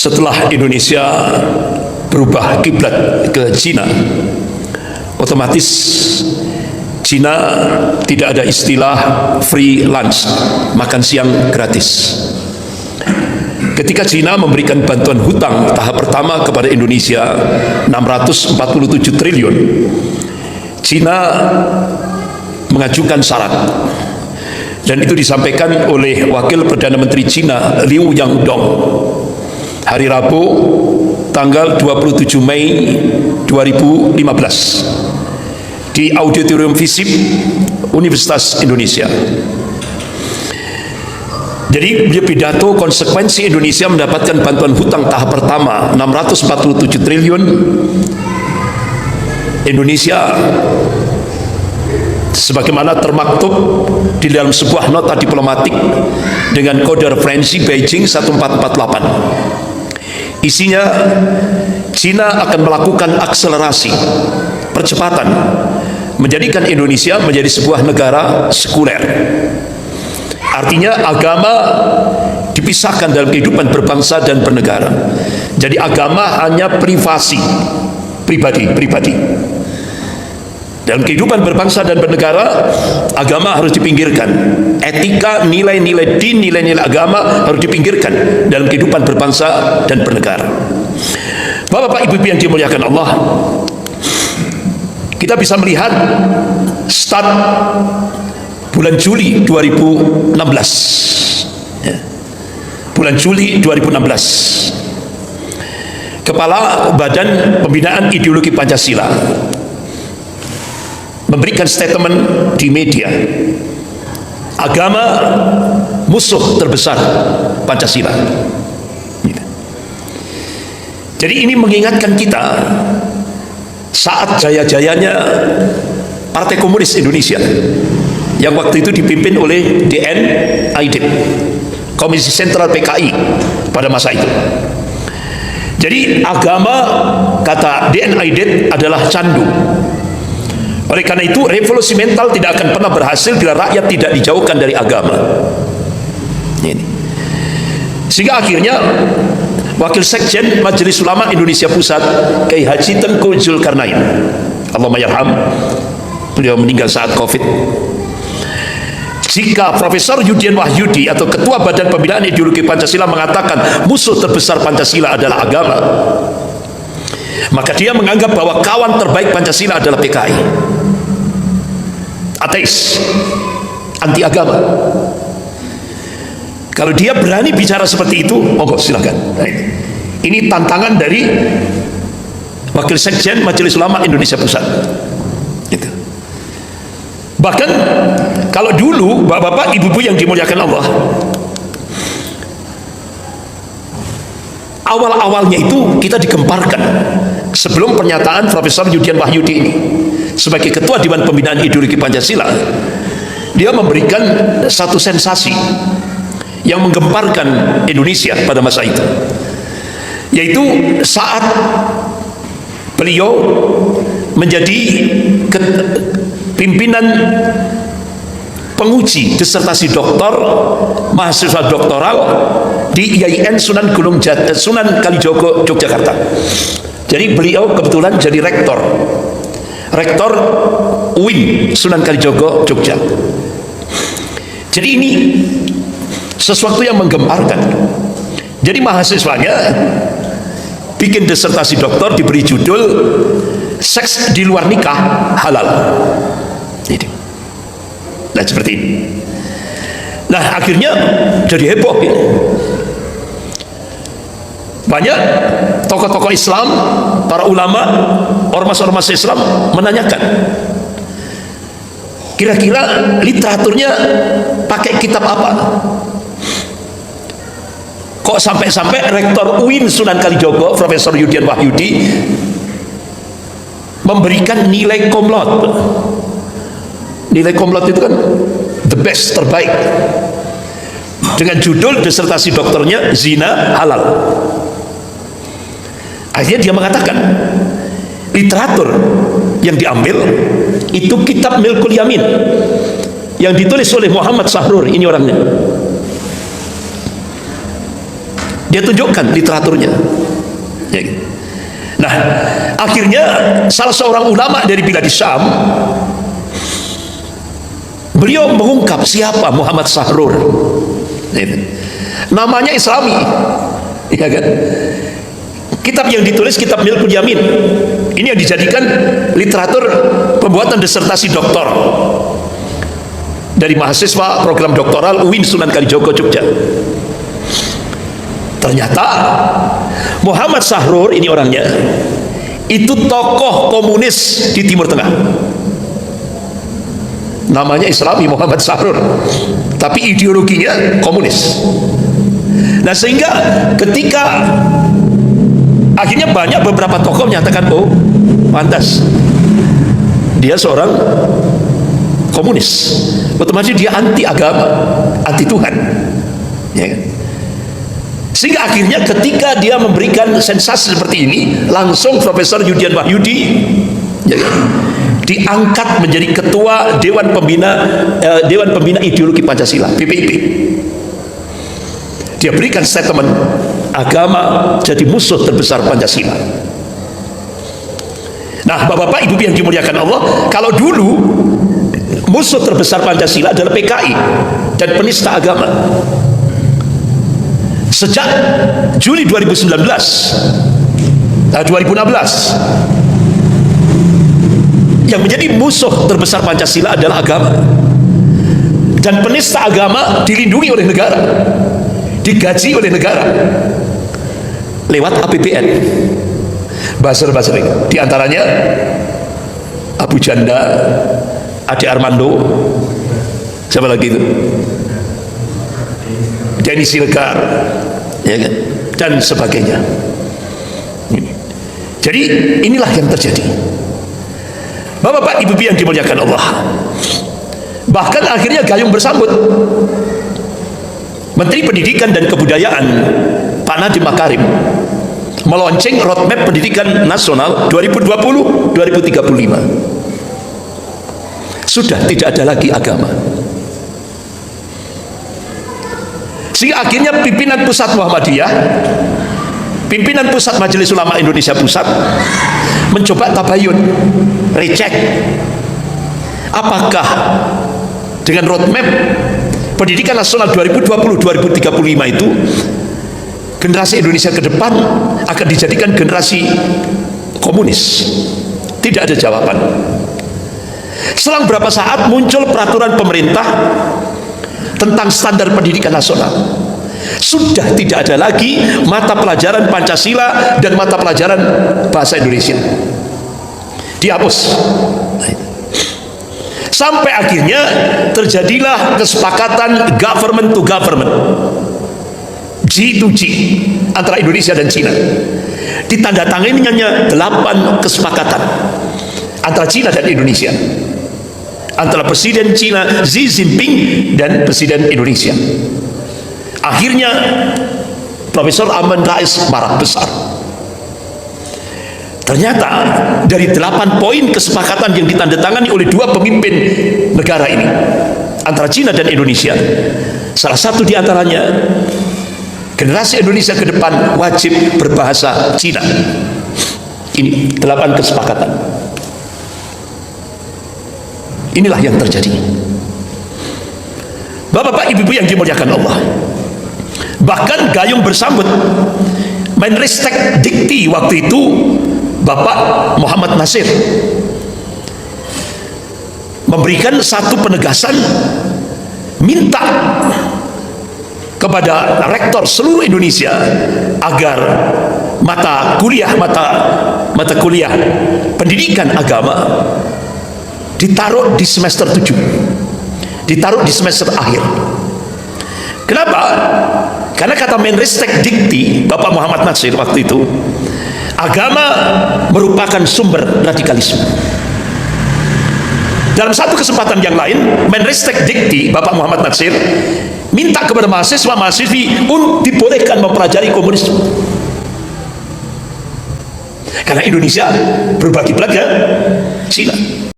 Setelah Indonesia berubah kiblat ke Cina, otomatis Cina tidak ada istilah free lunch, makan siang gratis. Ketika Cina memberikan bantuan hutang tahap pertama kepada Indonesia 647 triliun, Cina mengajukan syarat, dan itu disampaikan oleh Wakil Perdana Menteri Cina Liu Yangdong hari Rabu tanggal 27 Mei 2015 di Auditorium FISIP Universitas Indonesia. Jadi dia pidato konsekuensi Indonesia mendapatkan bantuan hutang tahap pertama 647 triliun. Indonesia sebagaimana termaktub di dalam sebuah nota diplomatik dengan kode referensi Beijing 1448. Isinya, Cina akan melakukan akselerasi percepatan menjadikan Indonesia menjadi sebuah negara sekuler. Artinya agama dipisahkan dalam kehidupan berbangsa dan bernegara. Jadi agama hanya privasi, pribadi. Dalam kehidupan berbangsa dan bernegara, agama harus dipinggirkan. Etika, nilai-nilai din, nilai-nilai agama harus dipinggirkan dalam kehidupan berbangsa dan bernegara. Bapak-bapak, ibu-ibu yang dimuliakan Allah, kita bisa melihat start bulan Juli 2016. Ya. Bulan Juli 2016. Kepala Badan Pembinaan Ideologi Pancasila memberikan statement di media, agama musuh terbesar Pancasila. Jadi ini mengingatkan kita saat jaya-jayanya Partai Komunis Indonesia yang waktu itu dipimpin oleh DN Aidit, Komisi Sentral PKI pada masa itu. Jadi agama, kata DN Aidit, adalah candu. Oleh karena itu revolusi mental tidak akan pernah berhasil bila rakyat tidak dijauhkan dari agama. Ini. Sehingga akhirnya Wakil Sekjen Majelis Ulama Indonesia Pusat Kiai Haji Tengku Zulkarnain, Allahumma yarham, beliau meninggal saat Covid. Jika Profesor Yudian Wahyudi atau Ketua Badan Pembinaan Ideologi Pancasila mengatakan musuh terbesar Pancasila adalah agama, maka dia menganggap bahwa kawan terbaik Pancasila adalah PKI, ateis, anti agama. Kalau dia berani bicara seperti itu, monggo silakan. Ini tantangan dari Wakil Sekjen Majelis Ulama Indonesia Pusat. Gitu. Bahkan kalau dulu bapak-bapak, ibu-ibu yang dimuliakan Allah, awal-awalnya itu kita digemparkan sebelum pernyataan Profesor Yudian Wahyudi ini sebagai Ketua Dewan Pembinaan Ideologi Pancasila. Dia memberikan satu sensasi yang menggemparkan Indonesia pada masa itu, yaitu saat beliau menjadi pimpinan penguji disertasi doktor mahasiswa doktoral di IAIN Sunan Kalijogo Yogyakarta. Jadi beliau kebetulan jadi rektor UIN Sunan Kalijogo Jogja. Jadi ini sesuatu yang menggemparkan. Jadi mahasiswanya bikin disertasi doktor diberi judul seks di luar nikah halal. Ini. Nah seperti ini. Nah akhirnya jadi heboh. Banyak tokoh-tokoh Islam, para ulama, ormas-ormas Islam menanyakan, kira-kira literaturnya pakai kitab apa? Kok sampai-sampai Rektor UIN Sunan Kalijogo, Profesor Yudian Wahyudi, memberikan nilai komlot. Nilai komlot itu kan the best, terbaik, dengan judul disertasi dokternya zina halal. Akhirnya dia mengatakan literatur yang diambil itu kitab Milkul Yamin yang ditulis oleh Muhammad Sahrur, ini orangnya. Dia tunjukkan literaturnya. Ya. Nah, akhirnya salah seorang ulama dari Bilad Syam, beliau mengungkap siapa Muhammad Sahrur. Namanya Islami, ya kan? Kitab yang ditulis kitab Milkul Yamin. Ini yang dijadikan literatur pembuatan disertasi doktor dari mahasiswa program doktoral UIN Sunan Kalijogo Jogja. Ternyata Muhammad Sahrur ini orangnya itu tokoh komunis di Timur Tengah. Namanya Islami Muhammad Sahrur, tapi ideologinya komunis. Nah, sehingga ketika akhirnya banyak beberapa tokoh menyatakan, oh pantas dia seorang komunis, otomatis dia anti agama, anti Tuhan, ya kan? Sehingga akhirnya ketika dia memberikan sensasi seperti ini, langsung Profesor Yudian Wahyudi, ya kan, diangkat menjadi ketua Dewan Pembina Ideologi Pancasila (BPIP). Dia berikan statement, agama jadi musuh terbesar Pancasila. Nah, bapak-bapak, ibu yang dimuliakan Allah, kalau dulu musuh terbesar Pancasila adalah PKI dan penista agama. Sejak Juli 2016, yang menjadi musuh terbesar Pancasila adalah agama, dan penista agama dilindungi oleh negara, digaji oleh negara lewat APBN. Buzzer-buzzer di antaranya Abu Janda, Ade Armando, siapa lagi itu, Denny Silgar, ya kan, dan sebagainya. Jadi inilah yang terjadi, bapak-bapak, ibu yang dimuliakan Allah. Bahkan akhirnya gayung bersambut. Menteri Pendidikan dan Kebudayaan Pak Nadiem Makarim melonceng roadmap pendidikan nasional 2020-2035. Sudah tidak ada lagi agama. Sehingga akhirnya pimpinan pusat Muhammadiyah, pimpinan pusat Majelis Ulama Indonesia Pusat mencoba tabayun, recek, apakah dengan roadmap pendidikan nasional 2020-2035 itu generasi Indonesia ke depan akan dijadikan generasi komunis? Tidak ada jawaban. Selang berapa saat muncul peraturan pemerintah tentang standar pendidikan nasional. Sudah tidak ada lagi mata pelajaran Pancasila dan mata pelajaran bahasa Indonesia, dihapus. Sampai akhirnya terjadilah kesepakatan government to government, G2G, antara Indonesia dan Cina. Ditandatanganinya 8 kesepakatan antara Cina dan Indonesia, antara Presiden Cina Xi Jinping dan Presiden Indonesia. Akhirnya Profesor Amin Rais marah besar. Ternyata dari 8 poin kesepakatan yang ditandatangani oleh 2 pemimpin negara ini, antara Cina dan Indonesia, salah satu diantaranya, generasi Indonesia ke depan wajib berbahasa Cina. Ini 8 kesepakatan. Inilah yang terjadi, bapak-bapak, ibu-ibu yang dimuliakan Allah. Bahkan gayung bersambut Menristek Dikti waktu itu, Bapak Muhammad Nasir, memberikan satu penegasan, minta kepada rektor seluruh Indonesia agar mata kuliah pendidikan agama ditaruh di semester 7, ditaruh di semester akhir. Kenapa? Karena kata Menristek Dikti Bapak Muhammad Nasir waktu itu, agama merupakan sumber radikalisme. Dalam satu kesempatan yang lain, Menristek Dikti Bapak Muhammad Nasir minta kepada mahasiswa-mahasiswi untuk dibolehkan mempelajari komunisme. Karena Indonesia berbagi pelajar Cina.